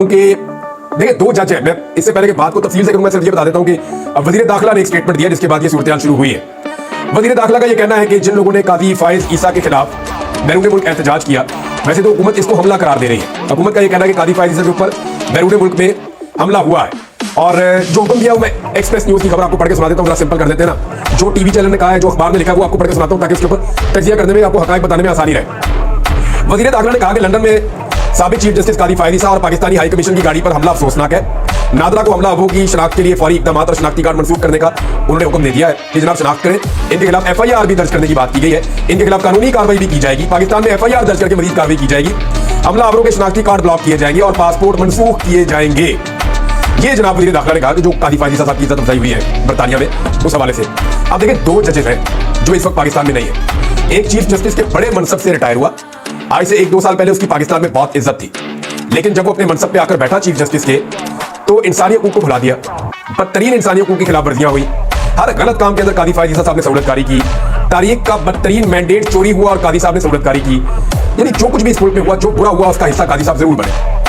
क्योंकि देखिए दो जज है। मैं इससे पहले की बात को तफसील से करूंगा, सिर्फ ये बता देता हूं कि वजीर दाखिला ने एक स्टेटमेंट दिया जिसके बाद ये सूरत शुरू हुई है। वजीर दाखिला का ये कहना है कि जिन लोगों ने काजी फायज ईसा के खिलाफ बैरून मुल्क एहतजाज किया, वैसे तो हुकूमत इसको हमला करार दे रही है। हुकूमत का ये कहना है कि काजी फायज ईसा के ऊपर बैरून मुल्क में हमला हुआ है। और जो हुक्म दिया मैं एक्सप्रेस न्यूज की खबर आपको पढ़ के सुना देता हूँ, जरा सिंपल कर देते हैं ना। जो टीवी चैनल ने कहा है, जो अखबार में लिखा है, वो आपको पढ़ के सुनाता हूँ ताकि उसके ऊपर तजिया करने में, आपको हकायक बताने में आसानी रहे। वजीर दाखिला ने कहा कि लंदन में साबिक चीफ जस्टिस काजी फायज ईसा और पाकिस्तानी हाई कमीशन की गाड़ी पर हमला अफसोसनाक है। नादरा को हमला अबू की शनाख्त के लिए फौरी इकदाम और शनाख्ती कार्ड मंसूख करने का उन्होंने हुक्म दे दिया है कि जनाब शनाख्त करें। इनके खिलाफ FIR भी दर्ज करने की बात की गई है। इनके खिलाफ कानूनी कार्रवाई भी की जाएगी। पाकिस्तान में FIR दर्ज करके मजीद कार्रवाई की जाएगी। हमला आवरों के शनाख्ती कार्ड ब्लॉक किए जाएंगे और पासपोर्ट मंसूख किए जाएंगे। ये जनाब वजीर दाखिला ने कहा कि जो काजी फायज ईसा साहब की इज्जत अफजाई हुई है बरतानिया में, उस हवाले से। अब देखिए दो जजेस हैं जो इस वक्त पाकिस्तान में नहीं है। एक चीफ जस्टिस के बड़े मनसब से रिटायर हुआ, आज से 1-2 साल पहले उसकी पाकिस्तान में बहुत इज्जत थी, लेकिन जब वो अपने मनसब पे आकर बैठा चीफ जस्टिस के, तो इंसानी हकूक को भुला दिया। बदतरीन इंसानी हकूक की खिलाफ वर्जियां हुई। हर गलत काम के अंदर काजी फायज ईसा साहब ने सहूलतकारी की। तारीख का बदतरीन मैंडेट चोरी हुआ और काजी साहब ने सहूलतकारी की। यानी जो कुछ भी इस मुल्क में हुआ, जो बुरा हुआ, उसका हिस्सा काजी साहब जरूर बने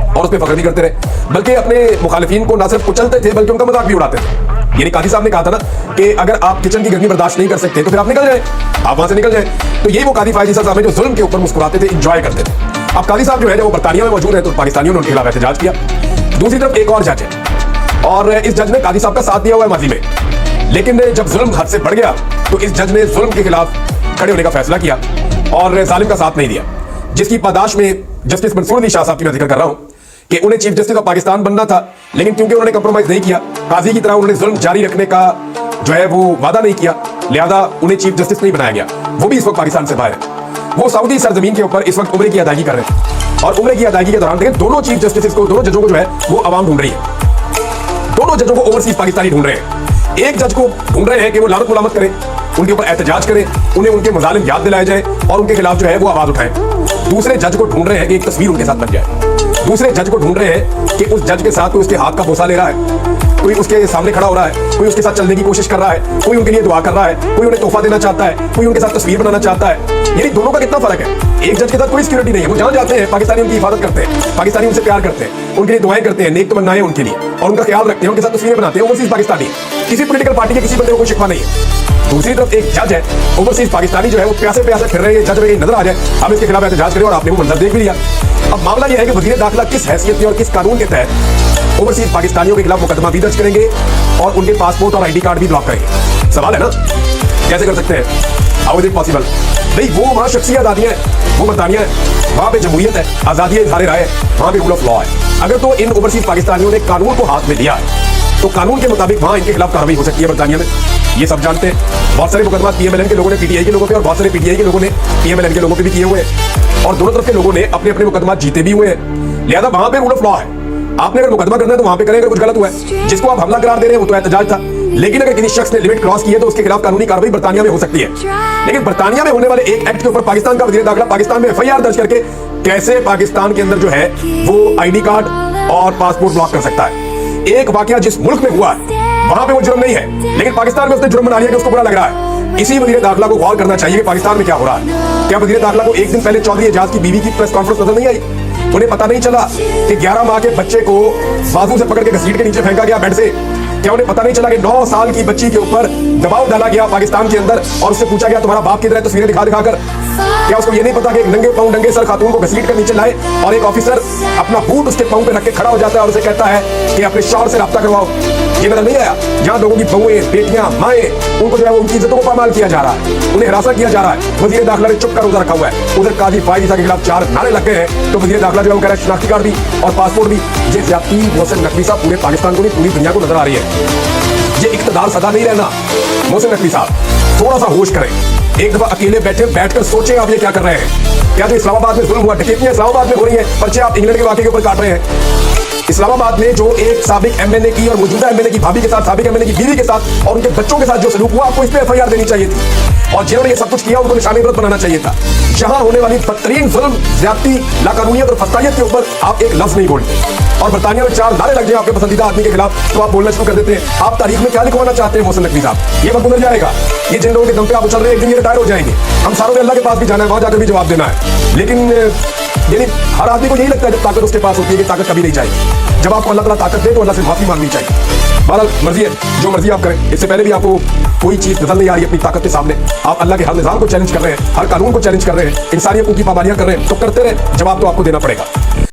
और उस पर फख्र भी करते रहे। बल्कि अपने मुखालिफिन को ना सिर्फ कुचलते थे बल्कि उनका मजाक भी उड़ाते थे। यानी काजी साहब ने कहा था ना कि अगर आप किचन की गर्मी बर्दाश्त नहीं कर सकते तो फिर आप निकल जाए, आप वहां से निकल जाए। तो यही वो काजी फायज ईसा साहब जो जुल्म के ऊपर मुस्कुराते थे, इंजॉय करते थे। अब काजी साहब जो है वो बरतानिया में मौजूद है, तो पाकिस्तानियों ने उनके खिलाफ एहतजाज किया। दूसरी तरफ एक और जज है और इस जज ने काजी साहब का साथ दिया हुआ है माजी में, लेकिन जब जुल्म हद से बढ़ गया तो इस जज ने जुल्म के खिलाफ खड़े होने का फैसला किया और जालिम का साथ नहीं दिया, जिसकी पादाश में जस्टिस मंसूर अली शाह साहब की मैं जिक्र कर रहा हूं कि उन्हें चीफ जस्टिस ऑफ पाकिस्तान बनना था, लेकिन क्योंकि उन्होंने कंप्रोमाइज नहीं किया, काजी की तरह उन्होंने जुल्म जारी रखने का जो है वो वादा नहीं किया, लिहाजा उन्हें चीफ जस्टिस नहीं बनाया गया। वो भी इस वक्त पाकिस्तान से बाहर है। वो सऊदी सरजमीन के ऊपर इस वक्त उम्रे की अदायगी कर रहे हैं और उम्रे की अदायगी के दौरान देखिए दोनों चीफ जस्टिस को, दोनों जजों को जो है वो आवाम ढूंढ रही है। दोनों जजों को ओवरसीज पाकिस्तानी ढूंढ रहे हैं। एक जज को ढूंढ रहे हैं कि वो लानत मुलामत करें, उनके ऊपर एहतजाज करें, उन्हें उनके मजालिम याद दिलाए जाए और उनके खिलाफ जो है वो आवाज उठाएं। दूसरे जज को ढूंढ रहे हैं कि एक तस्वीर उनके साथ बन जाए। दूसरे जज को ढूंढ रहे हैं कि उस जज के साथ कोई उसके हाथ का बोसा ले रहा है, कोई उसके सामने खड़ा हो रहा है, कोई उसके साथ चलने की कोशिश कर रहा है, कोई उनके लिए दुआ कर रहा है, कोई उन्हें तोहफा देना चाहता है, कोई उनके साथ तस्वीर बनाना चाहता है। यानी दोनों का कितना फर्क है। एक जज के साथ कोई सिक्योरिटी नहीं है, वो जहां जाते हैं पाकिस्तानी उनकी हिफाजत करते हैं, पाकिस्तानी उनसे प्यार करते हैं, उनके लिए दुआएं करते हैं, नेक तमन्नाएं उनके लिए और उनका ख्याल रखते हैं, उनके साथ तस्वीरें बनाते हैं। ओवरसीज पाकिस्तानी, किसी पॉलिटिकल पार्टी के किसी बंदे को कोई शिकवा नहीं है। दूसरी तरफ एक जज है ओवरसीज पाकिस्तानी जो है वो प्यासे प्यासे फिर रहे हैं, जज में नजर आ जाए, अब इसके खिलाफ एहतजाज करें और आपने वो मंजर देख भी लिया। अब मामला यह है कि वजीर दाखिला किस हैसियत में और किस कानून के तहत ओवरसीज पाकिस्तानियों के खिलाफ मुकदमा भी दर्ज करेंगे और उनके पासपोर्ट और ID कार्ड भी ब्लॉक करेंगे। सवाल है ना, कैसे कर सकते हैं? How is it possible? भाई वो वहां शख्सी आजादी है, वो बरतानिया है, वहां पे जमहूरियत है, आजादी है, इज़हार राय है, वहां पे रूल ऑफ लॉ है। अगर तो इन ओवरसीज पाकिस्तानियों ने कानून को हाथ में लिया तो कानून के मुताबिक वहां इनके खिलाफ कार्रवाई हो सकती है बरतानिया में। ये सब जानते हैं। बहुत सारे मुकदमा PMLN के लोगों ने PTI के लोगों पे और बहुत सारे PTI के लोगों ने PMLN के लोगों पे भी किए हुए हैं और दोनों तरफ के लोगों ने अपने अपने मुकदमा जीते भी हुए हैं। लिहाजा वहां पे रूल ऑफ लॉ है। आपने अगर मुकदमा करना है तो वहां पे करें। अगर कुछ गलत हुआ है, जिसको आप हमला करार दे रहे हैं वो तो एहतजाज था, लेकिन अगर किसी शख्स ने लिमिट क्रॉस की है तो उसके खिलाफ कानूनी कार्रवाई बरतानिया में हो सकती है। लेकिन बरतानिया में होने वाले एक एक्ट के ऊपर पाकिस्तान का वजीर दाखिला पाकिस्तान में FIR दर्ज करके कैसे पाकिस्तान के अंदर जो है वो ID कार्ड और पासपोर्ट ब्लॉक कर सकता है? एक वाकया जिस मुल्क में हुआ है वहां पे वो जुर्म नहीं है, लेकिन पाकिस्तान में उसने जुर्म बना लिया कि उसको बुरा लग रहा है। इसी वजीर दाखिला को गौर करना चाहिए कि पाकिस्तान में क्या हो रहा है। क्या वजीर दाखिला को एक दिन पहले चौधरी एजाज की बीवी की प्रेस कॉन्फ्रेंस नजर नहीं आई? उन्हें पता नहीं चला कि 11 माह के बच्चे को बाजू से पकड़ के घसीट के नीचे फेंका गया बेड से? क्या उन्हें पता नहीं चला कि 9 साल की बच्ची के ऊपर दबाव डाला गया पाकिस्तान के अंदर और उससे पूछा गया तुम्हारा बाप किधर है, तस्वीरें दिखा दिखाकर? क्या उसको ये नहीं पता कि एक नंगे पांव नंगे सर खातून को घसीट कर नीचे लाए और एक ऑफिसर अपना बूट उसके पांव पे रख के खड़ा हो जाता है और उसे कहता है कि अपने शौहर से राब्ता करवाओ? ये नजर नहीं आया? जहां लोगों की बहुएं, बेटियां, माएं, उनको जो है उनकी इज्जतों को पामाल किया जा रहा है, उन्हें हरासा किया जा रहा है। वजीर दाखिला ने चुप कर रोजा रखा हुआ है। उधर काजी फायज ईसा के खिलाफ 4 नारे लग गए हैं तो वजीर दाखिला जो है वो कह रहा है शनाख्ती कार्ड भी और पासपोर्ट भी। ये ज्यादती मोहसिन नकवी साहब पूरे पाकिस्तान को नहीं पूरी दुनिया को नजर आ रही है। ये इख्तिदार सदा नहीं रहना। मोहसिन नकवी साहब थोड़ा सा होश करें, एक दफा अकेले बैठकर सोचें आप ये क्या कर रहे हैं। क्या जो इस्लामाबाद में जुल्म हुआ, डकैतियां इस्लामाबाद में हो रही है, पर्चे आप इंग्लैंड के वाकये के ऊपर काट रहे हैं। इस्लामाबाद में जो एक साबिक MLA की और मौजूदा MLA की भाभी के साथ, साबिक MLA की बीवी के साथ और उनके बच्चों के साथ जो सलूक हुआ, आपको इस पे FIR देनी चाहिए थी और जिन्होंने ये सब कुछ किया उनको निशाने इबरत बनाना चाहिए था। जहां होने वाली बदतरीन जुल्म, ज्यादती, लाकानूनियत और फसादियत के ऊपर आप एक लफ्ज नहीं बोलते और बरतानिया में 4 नारे लग जाए आपके पसंदीदा आदमी के खिलाफ तो आप बोलना शुरू कर देते हैं। आप तारीख में क्या लिखवाना चाहते हैं मोहसिन नकवी साहब? ये वक्त गुजर जाएगा। ये जिन लोगों के दम पे आप उछल रहे हैं एक दिन ये रिटायर हो जाएंगे। हम सारों ने अल्लाह के पास भी जाना है, वहां जाकर भी जवाब देना है। लेकिन यानी हर आदमी को यही लगता है जब ताकत उसके पास होती है कि ताकत कभी नहीं जाएगी। जब आपको अल्लाह ताला ताकत दे तो अल्लाह से माफी मांगनी चाहिए। बहरहाल मर्जी है, जो मर्जी आप करें। इससे पहले भी आपको कोई चीज नजर नहीं आ रही अपनी ताकत के सामने, आप अल्लाह के हर निजाम को चैलेंज कर रहे हैं, हर कानून को चैलेंज कर रहे हैं, इंसानियत की पाबंदियां कर रहे हैं, तो करते रहे, जवाब तो आपको देना पड़ेगा।